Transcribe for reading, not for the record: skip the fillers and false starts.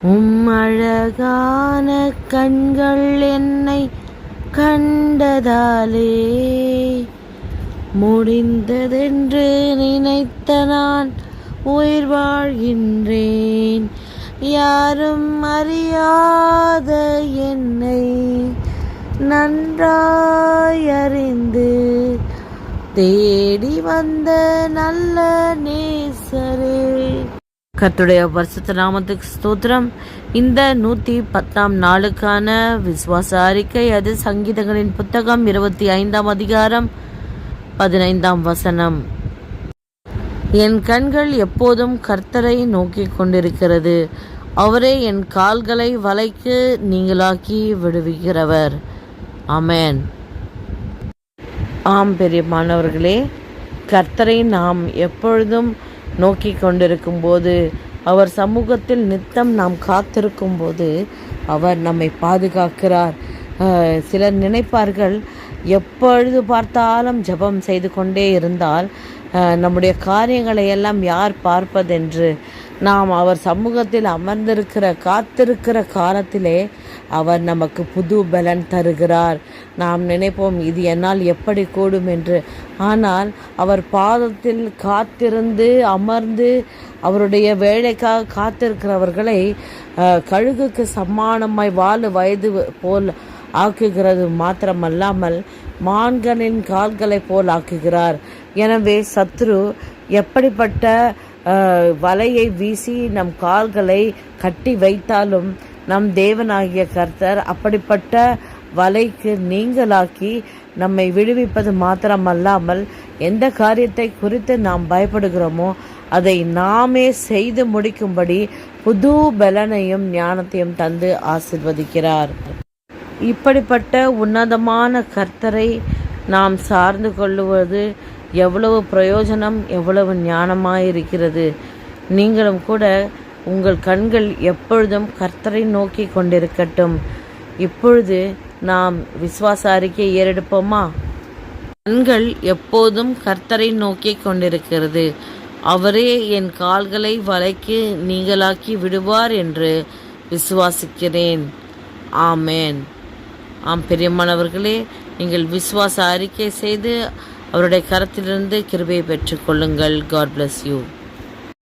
அழகான கண்கள் என்னை கண்டதாலே முடிந்ததென்று நினைத்த நான் உயிர் வாழ்கின்றேன். யாரும் அறியாத என்னை நன்றாய் அறிந்து தேடி வந்த நல்ல நேசரே. கர்த்தருடைய பரிசுத்த நாமத்துக்கு ஸ்தோத்திரம். இந்த 110ஆம் நாளுக்கான விசுவாச அறிக்கை, அது சங்கீதங்களின் புத்தகம் 25ஆம் அதிகாரம் 15ஆம் வசனம். என் கண்கள் எப்போதும் கர்த்தரை நோக்கி கொண்டிருக்கிறது. அவரே என் கால்களை வலைக்கு நீங்களாக்கி விடுவிக்கிறவர். ஆமென். ஆம் பிரியமானவர்களே, கர்த்தரை நாம் எப்பொழுதும் நோக்கி கொண்டிருக்கும் போது, அவர் சமூகத்தில் நித்தம் நாம் காத்திருக்கும் போது அவர் நம்மை பாதுகாக்கிறார். சிலர் நினைப்பார்கள், எப்பொழுது பார்த்தாலும் ஜெபம் செய்து கொண்டே இருந்தால் நம்முடைய காரியங்களை எல்லாம் யார் பார்ப்பதென்று. நாம் அவர் சமூகத்தில் காத்திருக்கிற காலத்திலே அவர் நமக்கு புது பலன் தருகிறார். நாம் நினைப்போம், இது என்னால் எப்படி கூடும் என்று. ஆனால் அவர் பாதத்தில் காத்திருந்து அமர்ந்து அவருடைய வேலைக்காக காத்திருக்கிறவர்களை கழுகுக்கு சமானமாய் 4 வயது போல் ஆக்குகிறது மாத்திரமல்லாமல் மான்களின் கால்களை போல் ஆக்குகிறார். எனவே சத்ரு எப்படிப்பட்ட வலையை வீசி நம் கால்களை கட்டி வைத்தாலும் நம் தேவனாகிய கர்த்தர் அப்படிப்பட்ட வலைக்கு நீங்களாக்கி நம்மை விடுவிப்பது மாத்திரமல்லாமல் எந்த காரியத்தை குறித்து நாம் பயப்படுகிறோமோ அதை நாமே செய்து முடிக்கும்படி புது பலனையும் ஞானத்தையும் தந்து ஆசீர்வதிக்கிறார். இப்படிப்பட்ட உன்னதமான கர்த்தரை நாம் சார்ந்து கொள்ளுவது எவ்வளவு பிரயோஜனம், எவ்வளவு ஞானமாயிருக்கிறது. நீங்களும் கூட உங்கள் கண்கள் எப்பொழுதும் கர்த்தரை நோக்கி கொண்டிருக்கட்டும். இப்பொழுது நாம் விசுவாச அறிக்கையை ஏறெடுப்போமா? கண்கள் எப்போதும் கர்த்தரை நோக்கி கொண்டிருக்கிறது. அவரே என் கால்களை வலைக்கு நீங்களாக்கி விடுவார் என்று விசுவாசிக்கிறேன். ஆமென். ஆம் பிரியமானவர்களே, நீங்கள் விசுவாச அறிக்கை செய்து அவருடைய கரத்திலிருந்து கிருபையை பெற்றுக்கொள்ளுங்கள். God bless you.